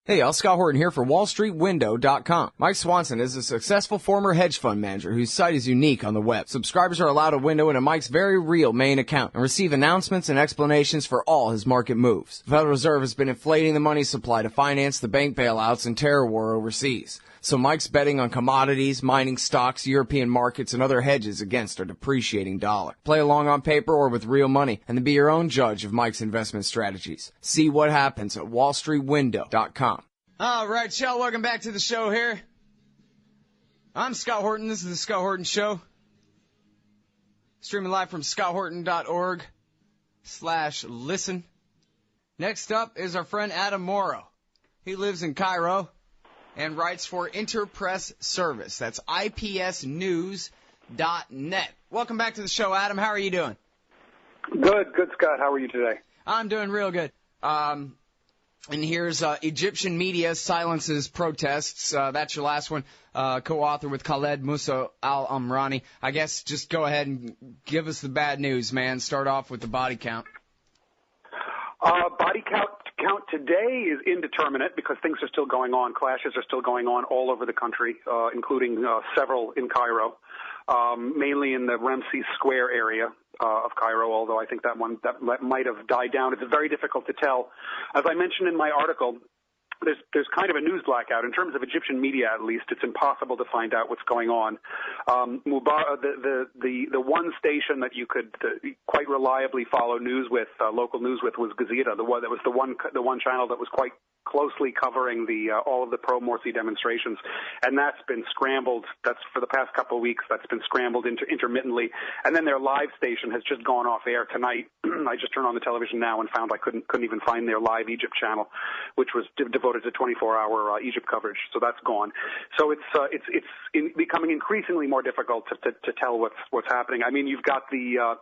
Hey, y'all, Scott Horton here for WallStreetWindow.com. Mike Swanson is a successful former hedge fund manager whose site is unique on the web. Subscribers are allowed a window into Mike's very real main account and receive announcements and explanations for all his market moves. The Federal Reserve has been inflating the money supply to finance the bank bailouts and terror war overseas. So Mike's betting on commodities, mining stocks, European markets, and other hedges against a depreciating dollar. Play along on paper or with real money, and then be your own judge of Mike's investment strategies. See what happens at WallStreetWindow.com. All right, y'all, welcome back to the show here. I'm Scott Horton. This is the Scott Horton Show. Streaming live from scotthorton.org/listen. Next up is our friend Adam Morrow. He lives in Cairo and writes for Interpress Service. That's ipsnews.net. Welcome back to the show, Adam. How are you doing? Good, Scott. How are you today? I'm doing real good. And here's Egyptian media silences protests. That's your last one. Co-author with Khaled Musa al-Amrani. I guess just go ahead and give us the bad news, man. Start off with the body count. Body count today is indeterminate because things are still going on. Clashes are still going on all over the country, including several in Cairo, mainly in the Ramses Square area of Cairo, although I think that might have died down. It's very difficult to tell. As I mentioned in my article, there's kind of a news blackout. In terms of Egyptian media, at least, it's impossible to find out what's going on. Mubarak, the one station that you could quite reliably follow news with, local news with, was Gazeta. The one channel that was quite closely covering all of the pro-Morsi demonstrations, and that's been scrambled. That's for the past couple of weeks. That's been scrambled intermittently, and then their live station has just gone off air tonight. I just turned on the television now and found I couldn't even find their live Egypt channel, which was devoted to 24-hour Egypt coverage. So that's gone. So it's becoming increasingly more difficult to tell what's happening. I mean, you've got the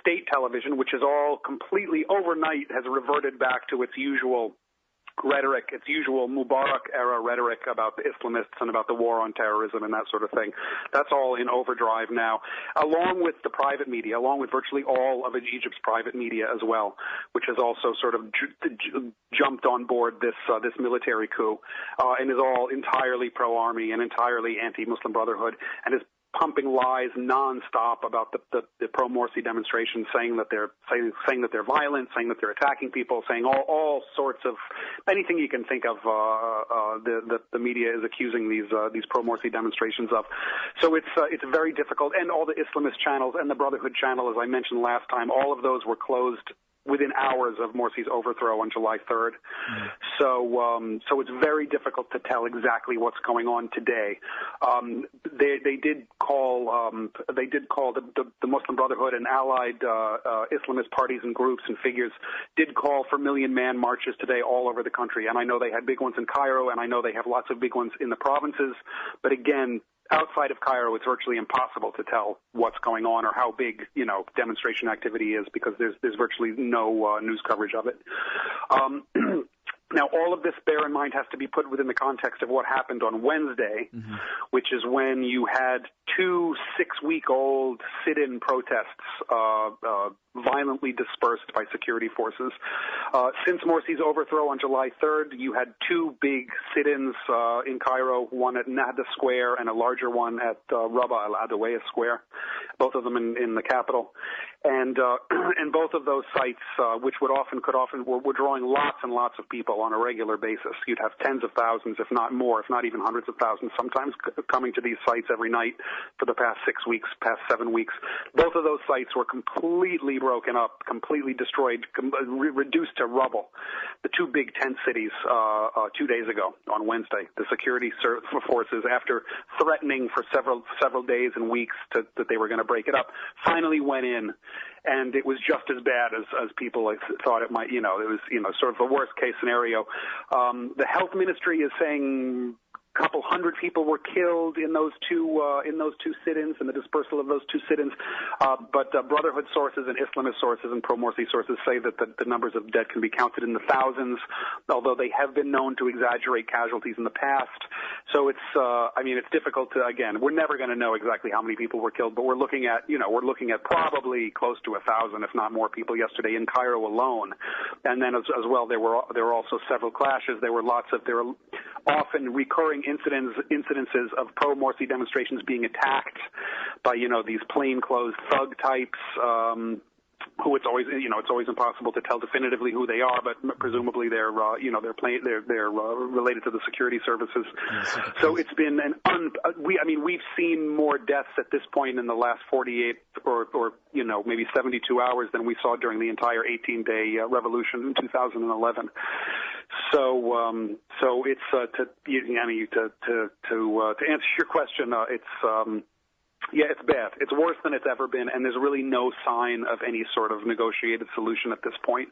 state television, which is all completely overnight has reverted back to its usual rhetoric, its usual Mubarak-era rhetoric about the Islamists and about the war on terrorism and that sort of thing. That's all in overdrive now, along with the private media, along with virtually all of Egypt's private media as well, which has also sort of jumped on board this military coup and is all entirely pro-army and entirely anti-Muslim Brotherhood and is pumping lies nonstop about the pro-Morsi demonstrations, saying that they're violent, saying that they're attacking people, saying all sorts of anything you can think of. The media is accusing these pro-Morsi demonstrations of. So it's very difficult. And all the Islamist channels and the Brotherhood channel, as I mentioned last time, all of those were closed within hours of Morsi's overthrow on July 3rd. So it's very difficult to tell exactly what's going on today. They did call the Muslim Brotherhood and allied Islamist parties and groups and figures did call for million-man marches today all over the country. And I know they had big ones in Cairo, and I know they have lots of big ones in the provinces. But again, outside of Cairo, it's virtually impossible to tell what's going on or how big, demonstration activity is because there's virtually no news coverage of it. Now, all of this, bear in mind, has to be put within the context of what happened on Wednesday, which is when you had 2 6-week-old sit-in protests violently dispersed by security forces. Since Morsi's overthrow on July 3rd, you had 2 big sit-ins in Cairo, one at Nahda Square and a larger one at Rabaa al-Adawiyah Square, both of them in the capital. And both of those sites, which were drawing lots and lots of people on a regular basis. You'd have tens of thousands, if not more, if not even hundreds of thousands, sometimes coming to these sites every night for the past 6 weeks, past 7 weeks. Both of those sites were completely broken up, completely destroyed, reduced to rubble. The 2 big tent cities 2 days ago on Wednesday, the security forces, after threatening for several days and weeks that they were going to break it up, finally went in. And it was just as bad as people thought it might. It was sort of the worst case scenario. The health ministry is saying couple hundred people were killed in those two sit-ins and the dispersal of those two sit-ins. But Brotherhood sources and Islamist sources and pro-Morsi sources say that the numbers of dead can be counted in the thousands, although they have been known to exaggerate casualties in the past. So it's it's difficult to, again, we're never going to know exactly how many people were killed, but we're looking at probably close to 1,000, if not more, people yesterday in Cairo alone. And then as well, there were also several clashes. There were often recurring incidences of pro-Morsi demonstrations being attacked by these plainclothes thug types. Who it's always impossible to tell definitively who they are, but presumably they're related to the security services. So it's been we've seen more deaths at this point in the last 48 or maybe 72 hours than we saw during the entire 18-day revolution in 2011. So it's to answer your question, it's bad. It's worse than it's ever been, and there's really no sign of any sort of negotiated solution at this point.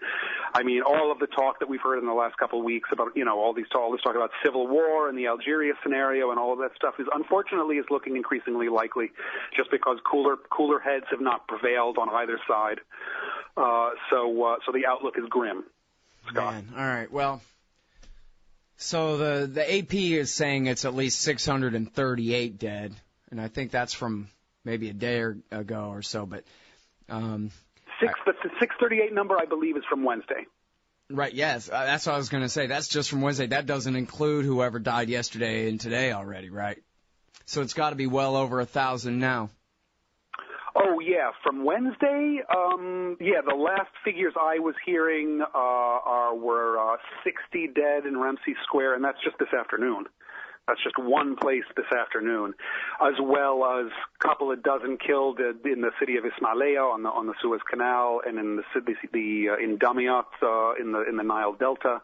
I mean, all of the talk that we've heard in the last couple of weeks about, all this talk about civil war and the Algeria scenario and all of that stuff is unfortunately looking increasingly likely, just because cooler heads have not prevailed on either side. So the outlook is grim. Scott. Man, all right. Well, so the AP is saying it's at least 638 dead. And I think that's from maybe a day ago or so. But the 638 number, I believe, is from Wednesday. Right, yes. That's what I was going to say. That's just from Wednesday. That doesn't include whoever died yesterday and today already, right? So it's got to be well over 1,000 now. Oh, yeah. From Wednesday, the last figures I was hearing were 60 dead in Ramsey Square, and that's just this afternoon. That's just one place this afternoon, as well as a couple of dozen killed in the city of Ismailia on the Suez Canal, and in the city in Damiat in the Nile Delta.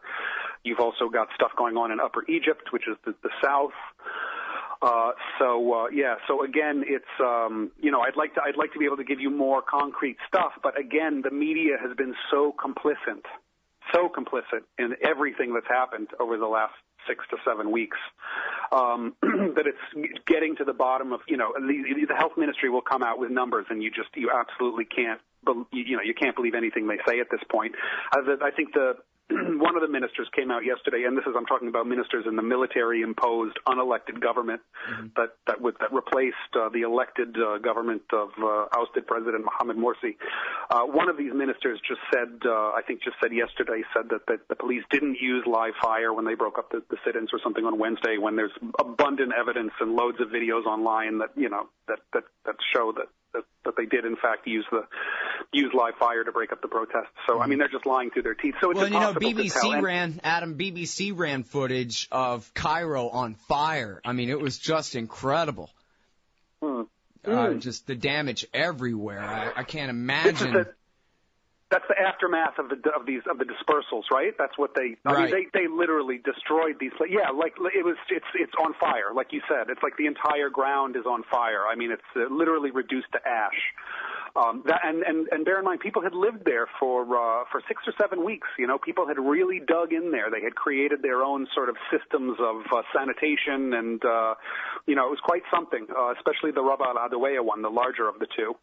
You've also got stuff going on in Upper Egypt, which is the south. So again, it's I'd like to be able to give you more concrete stuff, but again, the media has been so complicit in everything that's happened over the last 6 to 7 weeks, that it's getting to the bottom of, the health ministry will come out with numbers, and you absolutely can't, you can't believe anything they say at this point. I think one of the ministers came out yesterday, and I'm talking about ministers in the military-imposed, unelected government that replaced the elected government of ousted President Mohamed Morsi. One of these ministers just said yesterday that the police didn't use live fire when they broke up the sit-ins or something on Wednesday, when there's abundant evidence and loads of videos online that show that they did in fact use live fire to break up the protests. So I mean, they're just lying through their teeth. So it's impossible to tell. BBC ran footage of Cairo on fire. I mean, it was just incredible. Just the damage everywhere. I can't imagine. That's the aftermath of the dispersals, right? That's what they. I mean, they literally destroyed these. Yeah, like it's on fire, like you said. It's like the entire ground is on fire. I mean, it's literally reduced to ash. And bear in mind, people had lived there for 6 or 7 weeks. People had really dug in there. They had created their own sort of systems of sanitation, and it was quite something. Especially the Rabaa al-Adawiya one, the larger of the two,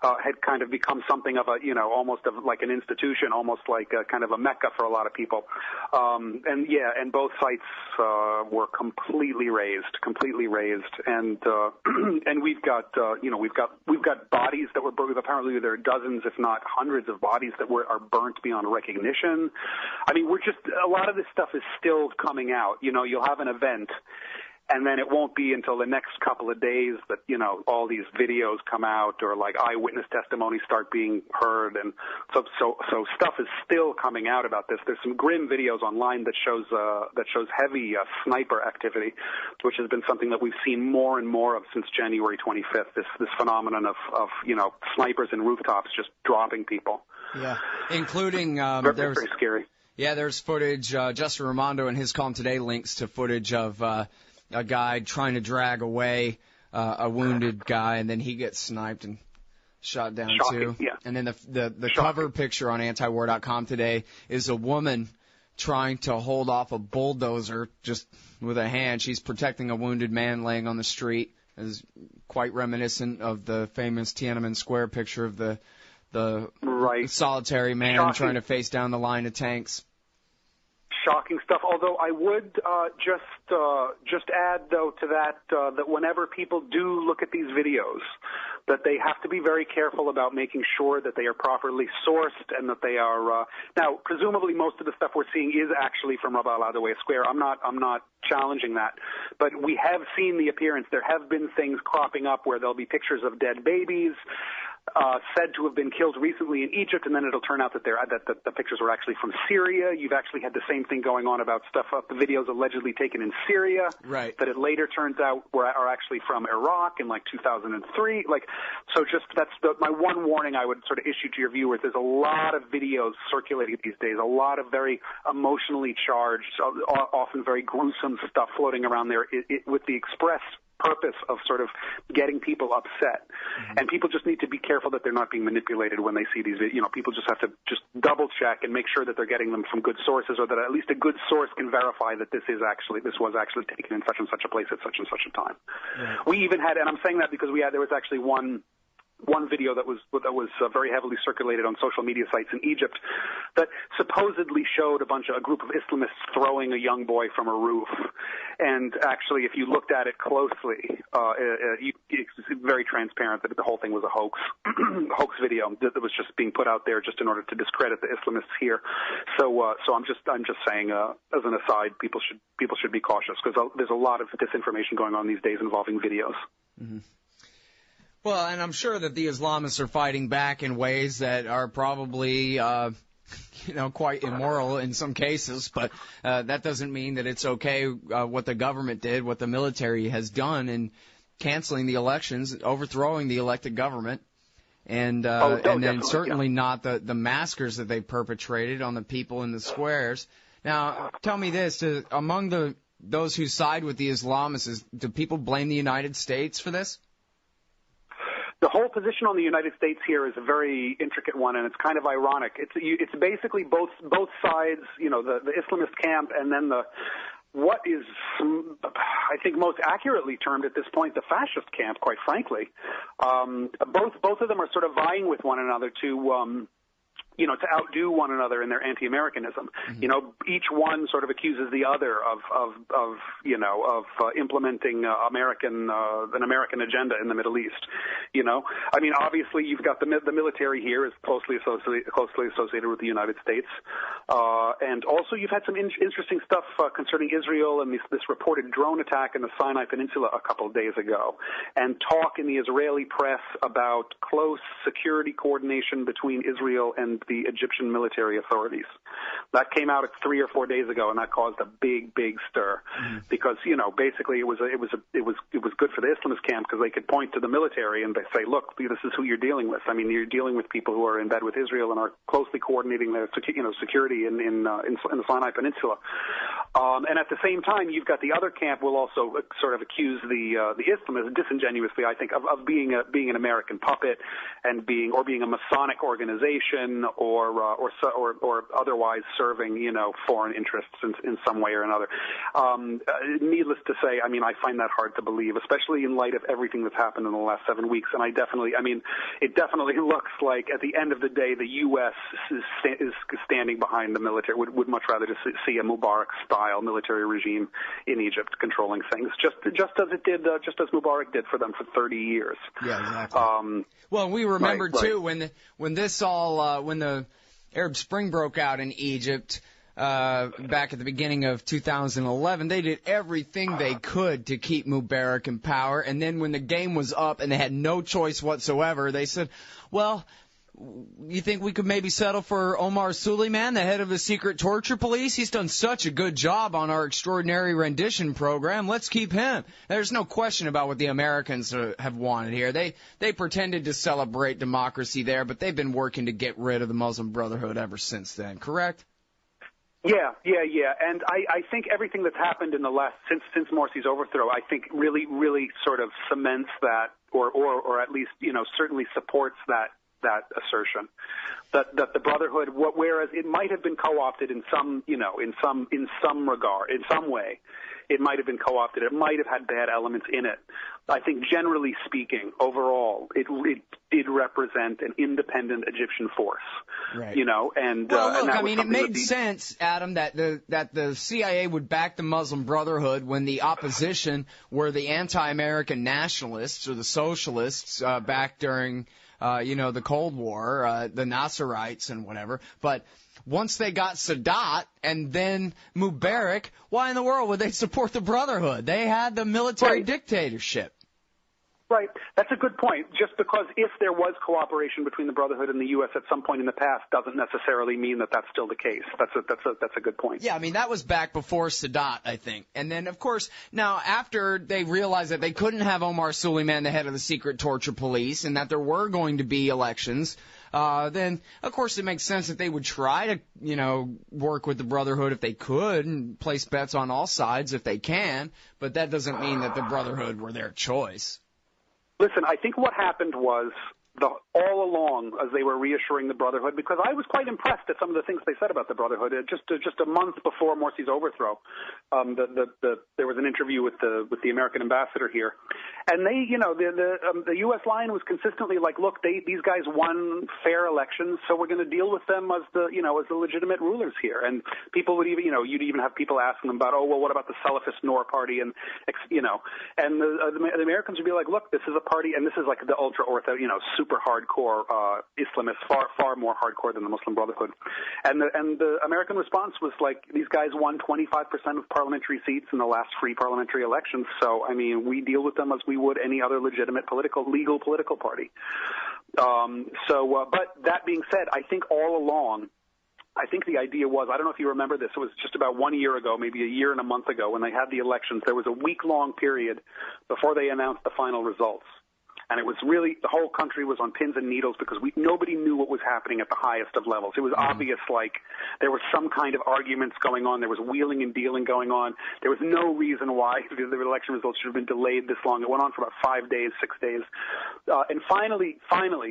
had kind of become something of almost of like an institution, almost like a kind of a mecca for a lot of people. And both sites were completely razed, and we've got bodies that were burned. Apparently there are dozens, if not hundreds, of bodies that are burnt beyond recognition. I mean, a lot of this stuff is still coming out. You'll have an event, and then it won't be until the next couple of days that, all these videos come out, or like eyewitness testimonies start being heard. And so stuff is still coming out about this. There's some grim videos online that shows heavy sniper activity, which has been something that we've seen more and more of since January 25th. This phenomenon of snipers in rooftops just dropping people. Yeah, including very scary. Yeah, there's footage. Justin Raimondo in his column today links to footage of a guy trying to drag away a wounded guy, and then he gets sniped and shot down too. Yeah. And then the cover picture on antiwar.com today is a woman trying to hold off a bulldozer just with a hand. She's protecting a wounded man laying on the street. Is quite reminiscent of the famous Tiananmen Square picture of the right. solitary man Shocking. trying to face down the line of tanks. Shocking stuff. Although I would just add, though, to that that whenever people do look at these videos, that they have to be very careful about making sure that they are properly sourced and that they are. Now, presumably, most of the stuff we're seeing is actually from Rabaa al-Adawiya Square. I'm not challenging that, but we have seen the appearance. There have been things cropping up where there'll be pictures of dead babies. Said to have been killed recently in Egypt, and then it'll turn out that the pictures were actually from Syria. You've actually had the same thing going on about stuff the videos allegedly taken in Syria, right? That it later turns out are actually from Iraq in like 2003. So that's my one warning I would sort of issue to your viewers. There's a lot of videos circulating these days, a lot of very emotionally charged, often very gruesome stuff floating around there with the express purpose of sort of getting people upset. Mm-hmm. And people just need to be careful that they're not being manipulated when they see these videos. People just have to just double check and make sure that they're getting them from good sources, or that at least a good source can verify that this was actually taken in such and such a place at such and such a time. Right. We even had, and I'm saying that because there was actually one video that was very heavily circulated on social media sites in Egypt that supposedly showed a group of Islamists throwing a young boy from a roof. And actually, if you looked at it closely, it's very transparent that the whole thing was a hoax video that was just being put out there just in order to discredit the Islamists here. So I'm just saying, as an aside, people should be cautious, because there's a lot of disinformation going on these days involving videos. Mm-hmm. Well, and I'm sure that the Islamists are fighting back in ways that are probably, quite immoral in some cases, but that doesn't mean that it's okay what the government did, what the military has done in canceling the elections, overthrowing the elected government, and then certainly not the massacres that they perpetrated on the people in the squares. Now, tell me this, among those who side with the Islamists, do people blame the United States for this? The whole position on the United States here is a very intricate one, and it's kind of ironic. It's basically both sides, the Islamist camp, and then what is, I think, most accurately termed at this point, the fascist camp, quite frankly. Both of them are sort of vying with one another to outdo one another in their anti-Americanism. Mm-hmm. Each one sort of accuses the other of implementing an American agenda in the Middle East. Obviously you've got the military here is closely associated with the United States, and also you've had some interesting stuff concerning Israel and this reported drone attack in the Sinai Peninsula a couple of days ago, and talk in the Israeli press about close security coordination between Israel and the Egyptian military authorities. That came out 3 or 4 days ago, and that caused a big stir, because basically it was good for the Islamist camp, because they could point to the military and they say, look, this is who you're dealing with. You're dealing with people who are in bed with Israel and are closely coordinating their security in the Sinai Peninsula. And at the same time, you've got the other camp will also sort of accuse the Islamists disingenuously, I think, of being an American puppet and being a Masonic organization or otherwise serving foreign interests in some way or another. Needless to say, I find that hard to believe, especially in light of everything that's happened in the last 7 weeks. And it definitely looks like at the end of the day, the U.S. is standing behind the military. Would much rather just see a Mubarak-style military regime in Egypt controlling things, just as it did, just as Mubarak did for them for 30 years. Yeah, exactly. Well, we remember too when the Arab Spring broke out in Egypt back at the beginning of 2011, they did everything they could to keep Mubarak in power. And then when the game was up and they had no choice whatsoever, they said, well, you think we could maybe settle for Omar Suleiman, the head of the secret torture police? He's done such a good job on our extraordinary rendition program. Let's keep him. There's no question about what the Americans have wanted here. They pretended to celebrate democracy there, but they've been working to get rid of the Muslim Brotherhood ever since then, correct? Yeah. And I think everything that's happened in the last, since Morsi's overthrow, I think really sort of cements that, or at least, certainly supports that assertion that the Brotherhood, whereas it might have been co-opted in some regard, in some way, it might have been co-opted. It might have had bad elements in it. I think generally speaking, overall, it did represent an independent Egyptian force. Right. And well, look, and that I mean, it was made sense, Adam, that the CIA would back the Muslim Brotherhood when the opposition were the anti-American nationalists or the socialists back during the Cold War, the Naserites and whatever. But once they got Sadat and then Mubarak, why in the world would they support the Brotherhood? They had the military dictatorship. Right. That's a good point. Just because if there was cooperation between the Brotherhood and the U.S. at some point in the past doesn't necessarily mean that that's still the case. That's a good point. Yeah, I mean, that was back before Sadat, I think. And then, of course, now after they realized that they couldn't have Omar Suleiman, the head of the secret torture police, and that there were going to be elections, then, of course, it makes sense that they would try to, work with the Brotherhood if they could and place bets on all sides if they can. But that doesn't mean that the Brotherhood were their choice. Listen, I think what happened was all along, as they were reassuring the Brotherhood, because I was quite impressed at some of the things they said about the Brotherhood. Just a month before Morsi's overthrow, there was an interview with the American ambassador here, and they, the U.S. line was consistently like, look, these guys won fair elections, so we're going to deal with them as the legitimate rulers here. And people would even, you'd even have people asking them about, oh, well, what about the Salafist Noor party, and the Americans would be like, look, this is a party, and this is like the ultra-orthodox, super hardcore Islamists, far more hardcore than the Muslim Brotherhood. And the American response was like, these guys won 25% of parliamentary seats in the last free parliamentary elections. So, I mean, we deal with them as we would any other legitimate legal political party. But that being said, I think all along, I think the idea was, I don't know if you remember this, it was just about 1 year ago, maybe a year and a month ago, when they had the elections, there was a week-long period before they announced the final results. And it was really, the whole country was on pins and needles because nobody knew what was happening at the highest of levels. It was obvious, like, there was some kind of arguments going on. There was wheeling and dealing going on. There was no reason why the election results should have been delayed this long. It went on for about 5 days, 6 days. And finally,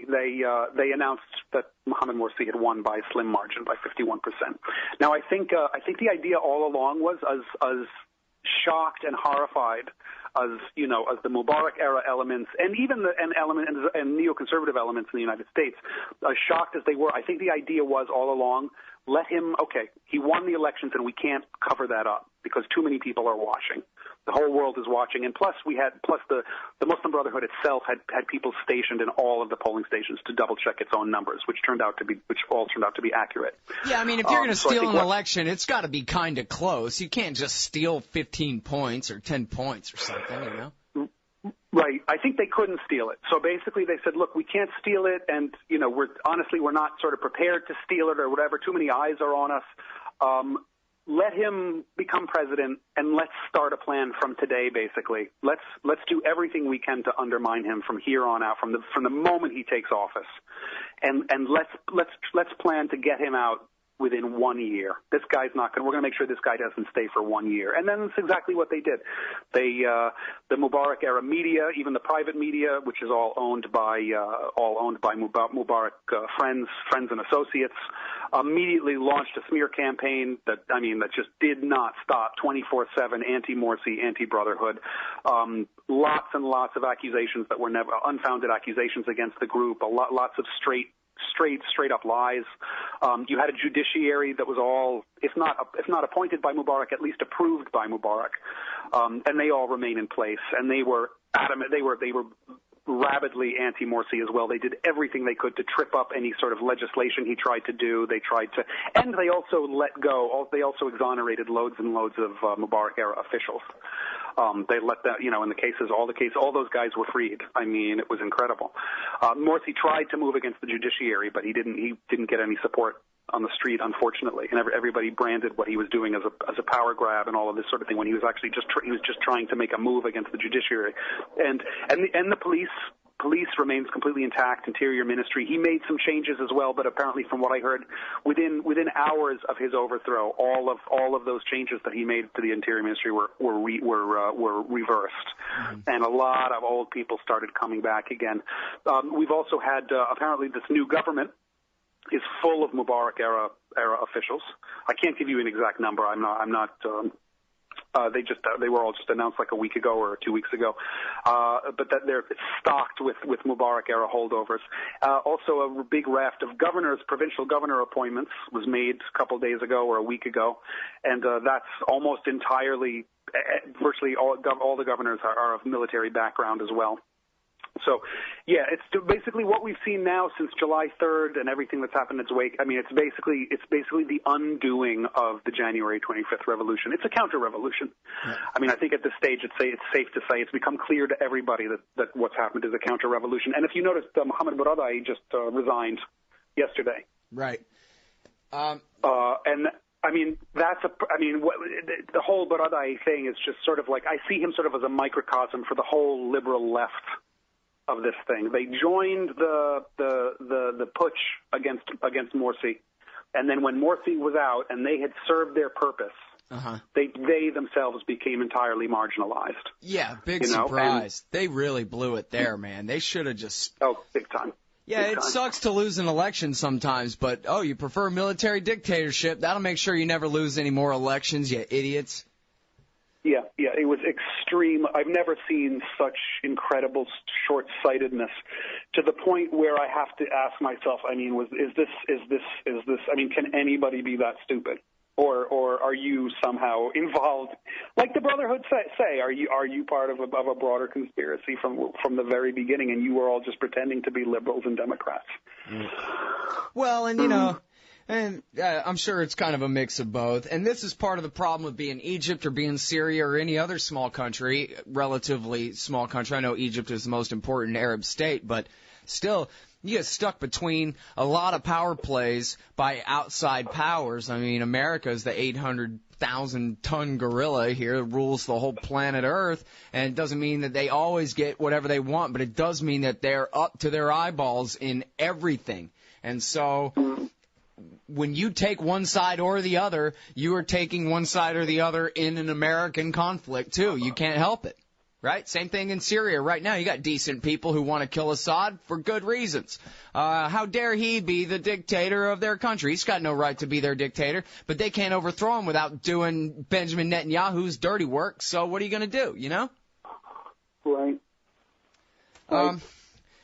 they announced that Mohamed Morsi had won by a slim margin, by 51%. Now, I think the idea all along was as shocked and horrified as the Mubarak era elements and even and neoconservative elements in the United States, as shocked as they were, I think the idea was all along, he won the elections and we can't cover that up because too many people are watching. The whole world is watching, and plus the Muslim Brotherhood itself had people stationed in all of the polling stations to double check its own numbers, which all turned out to be accurate. Yeah, I mean, if you're going to steal an election, it's got to be kind of close. You can't just steal 15 points or 10 points or something, Right. I think they couldn't steal it. So basically they said, look, we can't steal it, and we're not sort of prepared to steal it or whatever. Too many eyes are on us. Let him become president, and let's start a plan from today. Basically, let's do everything we can to undermine him from here on out, from the moment he takes office, and let's plan to get him out within 1 year. This guy's not going. We're going to make sure this guy doesn't stay for 1 year. And then that's exactly what they did. The Mubarak era media, even the private media, which is all owned by Mubarak friends and associates, immediately launched a smear campaign that just did not stop. 24/7 anti-Morsi, anti-Brotherhood. Lots and lots of accusations that were never unfounded accusations against the group. Lots of straight up lies. You had a judiciary that was all, if not appointed by Mubarak, at least approved by Mubarak, and they all remain in place. And they were adamant. They were rabidly anti-Morsi as well. They did everything they could to trip up any sort of legislation he tried to do. And they also let go. They also exonerated loads and loads of Mubarak era officials. They let that, all those guys were freed. I mean, it was incredible. Morsi tried to move against the judiciary, but he didn't get any support on the street, unfortunately. And everybody branded what he was doing as a power grab and all of this sort of thing, when he was actually just trying to make a move against the judiciary. And the police police remains completely intact. Interior Ministry. He made some changes as well, but apparently, from what I heard, within hours of his overthrow, all of those changes that he made to the Interior Ministry were reversed, and a lot of old people started coming back again. We've also had apparently this new government is full of Mubarak era officials. I can't give you an exact number. I'm not. They were all just announced like a week ago or 2 weeks ago, but that they're stocked with Mubarak era holdovers. Also, a big raft of governors, provincial governor appointments, was made a couple days ago or a week ago, and that's almost entirely, virtually all the governors are of military background as well. So, yeah, it's basically what we've seen now since July 3rd and everything that's happened in its wake. I mean, it's basically the undoing of the January 25th revolution. It's a counter-revolution. Yeah. I mean, I think at this stage it's safe to say it's become clear to everybody that what's happened is a counter-revolution. And if you noticed, Mohamed Baradei just resigned yesterday. Right. And I mean, the whole Baradei thing is just sort of like, I see him sort of as a microcosm for the whole liberal left of this thing. They joined the putsch against Morsi, and then when Morsi was out and they had served their purpose, they themselves became entirely marginalized. Yeah, big surprise. They really blew it there, man. They should have just... Oh, big time. Yeah, it sucks to lose an election sometimes, but, you prefer military dictatorship. That'll make sure you never lose any more elections, you idiots. Yeah, it was extreme. I've never seen such incredible short-sightedness to the point where I have to ask myself, I mean, is this, I mean, can anybody be that stupid? Or are you somehow involved? Like the Brotherhood say, are you part of a broader conspiracy from the very beginning, and you were all just pretending to be liberals and Democrats? Well, and and I'm sure it's kind of a mix of both. And this is part of the problem with being Egypt or being Syria or any other small country, relatively small country. I know Egypt is the most important Arab state, but still, you get stuck between a lot of power plays by outside powers. I mean, America is the 800,000-ton gorilla here that rules the whole planet Earth, and it doesn't mean that they always get whatever they want, but it does mean that they're up to their eyeballs in everything. And so when you take one side or the other, you are taking one side or the other in an American conflict, too. You can't help it, right? Same thing in Syria right now. You got decent people who want to kill Assad for good reasons. How dare he be the dictator of their country? He's got no right to be their dictator, but they can't overthrow him without doing Benjamin Netanyahu's dirty work. So what are you going to do, you know? Right.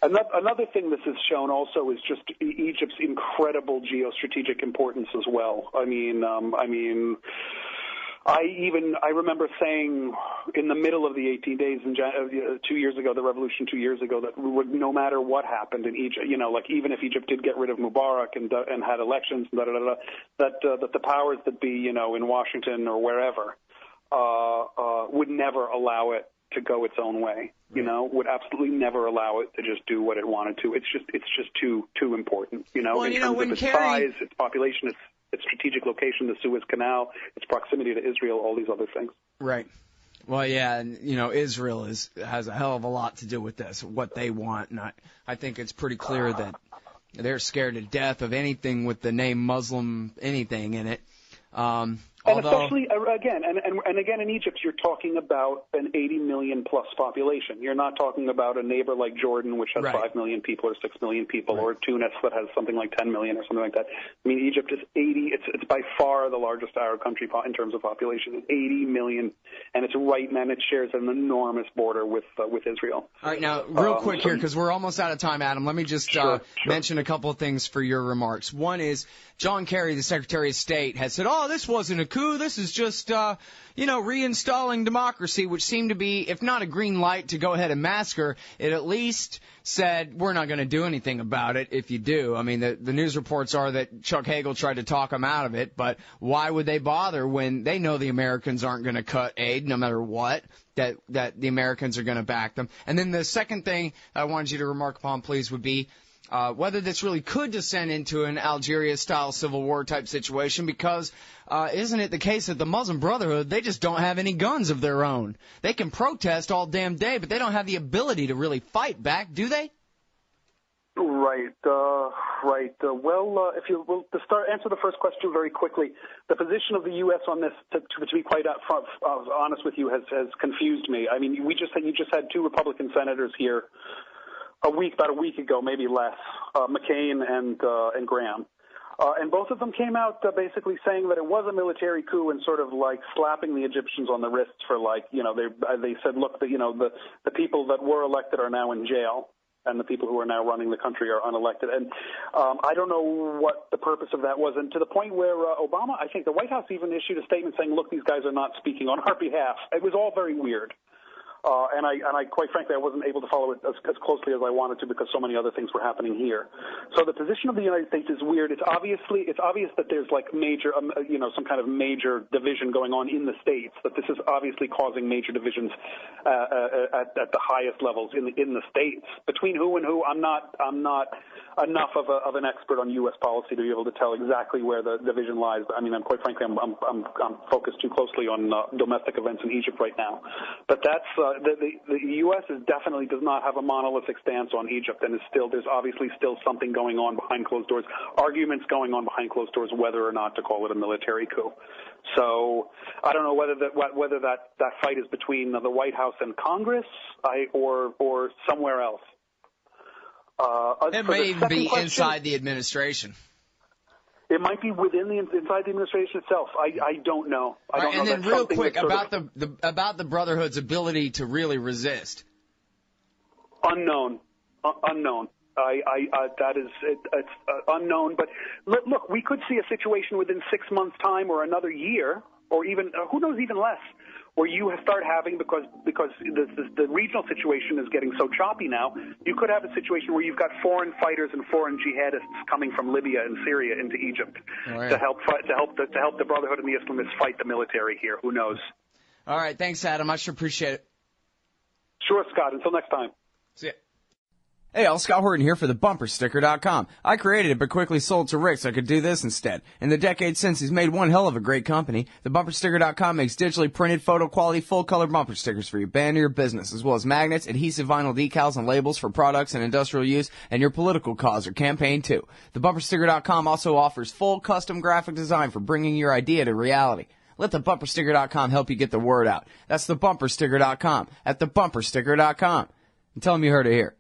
Another thing this has shown also is just Egypt's incredible geostrategic importance as well. I remember saying in the middle of the 18 days in 2 years ago, the revolution 2 years ago, that no matter what happened in Egypt, like even if Egypt did get rid of Mubarak and had elections, that the powers that be, in Washington or wherever, would never allow it to go its own way. Would absolutely never allow it to just do what it wanted to. It's just too important. Well, in terms of its size, its population, its strategic location, the Suez Canal, its proximity to Israel, all these other things. Right. Well, yeah, and Israel has a hell of a lot to do with this, what they want, and I think it's pretty clear that they're scared to death of anything with the name Muslim anything in it. And especially, again in Egypt, you're talking about an 80 million plus population. You're not talking about a neighbor like Jordan, which has 5 million people or 6 million people, or Tunis that has something like 10 million or something like that. I mean, Egypt is 80. It's by far the largest Arab country in terms of population. It's 80 million, and it's and it shares an enormous border with Israel. All right, now, real quick here, because we're almost out of time, Adam. Let me just mention a couple of things for your remarks. One is John Kerry, the Secretary of State, has said, this wasn't a coup. This is just, reinstalling democracy, which seemed to be, if not a green light to go ahead and massacre, it at least said, we're not going to do anything about it if you do. I mean, the news reports are that Chuck Hagel tried to talk him out of it, but why would they bother when they know the Americans aren't going to cut aid no matter what, that the Americans are going to back them? And then the second thing I wanted you to remark upon, please, would be, whether this really could descend into an Algeria-style civil war type situation, because isn't it the case that the Muslim Brotherhood, they just don't have any guns of their own? They can protest all damn day, but they don't have the ability to really fight back, do they? Right. If you will, to answer the first question very quickly, the position of the U.S. on this, to be quite honest with you, has confused me. I mean, you just had two Republican senators here about a week ago, maybe less, McCain and Graham. And both of them came out basically saying that it was a military coup and sort of like slapping the Egyptians on the wrists for they said, look, the people that were elected are now in jail, and the people who are now running the country are unelected. And I don't know what the purpose of that was. And to the point where Obama, I think the White House even issued a statement saying, look, these guys are not speaking on our behalf. It was all very weird. And I quite frankly, I wasn't able to follow it as closely as I wanted to because so many other things were happening here. So the position of the United States is weird. It's obvious that there's like major, some kind of major division going on in the states. That this is obviously causing major divisions at the highest levels in the states. Between who and who, I'm not enough of an expert on U.S. policy to be able to tell exactly where the division lies. I mean, quite frankly, I'm focused too closely on domestic events in Egypt right now. But that's the U.S. definitely does not have a monolithic stance on Egypt, and there's obviously still something going on behind closed doors, arguments going on behind closed doors whether or not to call it a military coup. So I don't know whether that fight is between the White House and Congress or somewhere else. It may even be inside the administration. It might be inside the administration itself. I don't know. I don't know. And then real quick about the Brotherhood's ability to really resist. Unknown. It's unknown. But look, we could see a situation within 6 months' time or another year, or even who knows, even less, where you start having, because the regional situation is getting so choppy now, you could have a situation where you've got foreign fighters and foreign jihadists coming from Libya and Syria into Egypt to help the Brotherhood and the Islamists fight the military here. Who knows? All right, thanks, Adam. I sure appreciate it. Sure, Scott. Until next time. See ya. Hey, all, Scott Horton here for the bumpersticker.com. I created it but quickly sold to Rick so I could do this instead. In the decades since, he's made one hell of a great company. The bumpersticker.com makes digitally printed, photo quality, full color bumper stickers for your band or your business, as well as magnets, adhesive vinyl decals, and labels for products and industrial use and your political cause or campaign too. The bumpersticker.com also offers full custom graphic design for bringing your idea to reality. Let the bumpersticker.com help you get the word out. That's the bumpersticker.com at the bumpersticker.com. And tell them you heard it here.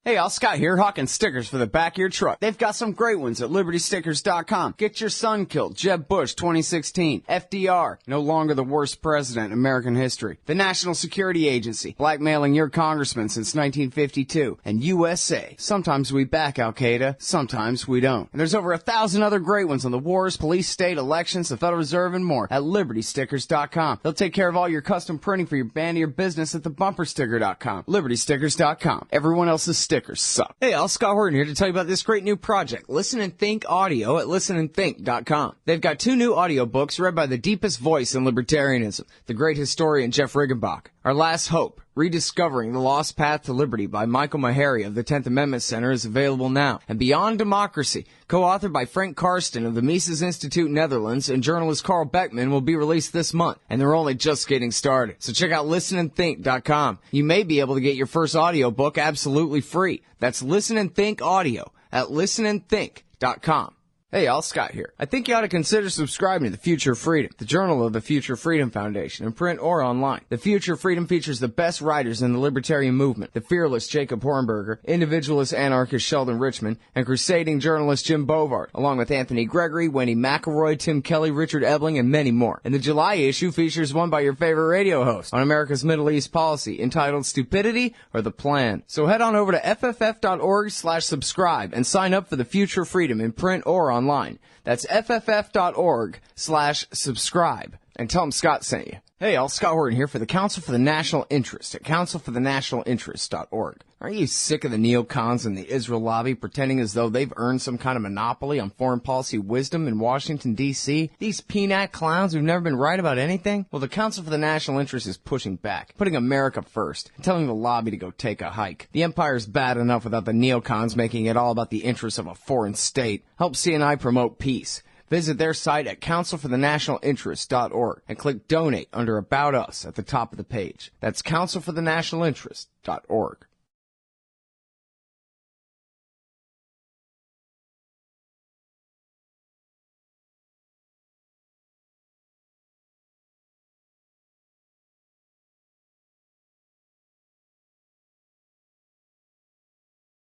Hey, all, Scott here, hawking stickers for the back of your truck. They've got some great ones at libertystickers.com. Get your son killed, Jeb Bush 2016. FDR, no longer the worst president in American history. The National Security Agency, blackmailing your congressman since 1952. And USA, sometimes we back Al-Qaeda, sometimes we don't. And there's over 1,000 other great ones on the wars, police, state, elections, the Federal Reserve, and more at libertystickers.com. They'll take care of all your custom printing for your band or your business at the bumpersticker.com. libertystickers.com. Everyone else's stickers suck. Hey, all, Scott Horton here to tell you about this great new project, Listen and Think Audio at listenandthink.com. They've got 2 new audiobooks read by the deepest voice in libertarianism, the great historian Jeff Riggenbach. Our Last Hope, Rediscovering the Lost Path to Liberty by Michael Maharrey of the 10th Amendment Center is available now. And Beyond Democracy, co-authored by Frank Karsten of the Mises Institute Netherlands and journalist Carl Beckman, will be released this month. And they're only just getting started. So check out listenandthink.com. You may be able to get your first audiobook absolutely free. That's Listen and Think Audio at listenandthink.com. Hey, all, Scott here. I think you ought to consider subscribing to The Future of Freedom, the journal of the Future Freedom Foundation, in print or online. The Future of Freedom features the best writers in the libertarian movement, the fearless Jacob Hornberger, individualist anarchist Sheldon Richman, and crusading journalist Jim Bovard, along with Anthony Gregory, Wendy McElroy, Tim Kelly, Richard Ebling, and many more. And the July issue features one by your favorite radio host on America's Middle East policy, entitled Stupidity or the Plan. So head on over to fff.org/subscribe and sign up for The Future of Freedom in print or online. That's fff.org/subscribe. And tell them Scott sent you. Hey, all, Scott Horton here for the Council for the National Interest at councilforthenationalinterest.org. Aren't you sick of the neocons and the Israel lobby pretending as though they've earned some kind of monopoly on foreign policy wisdom in Washington, D.C.? These peanut clowns who've never been right about anything? Well, the Council for the National Interest is pushing back, putting America first, and telling the lobby to go take a hike. The empire's bad enough without the neocons making it all about the interests of a foreign state. Help CNI promote peace. Visit their site at councilforthenationalinterest.org and click Donate under About Us at the top of the page. That's councilforthenationalinterest.org.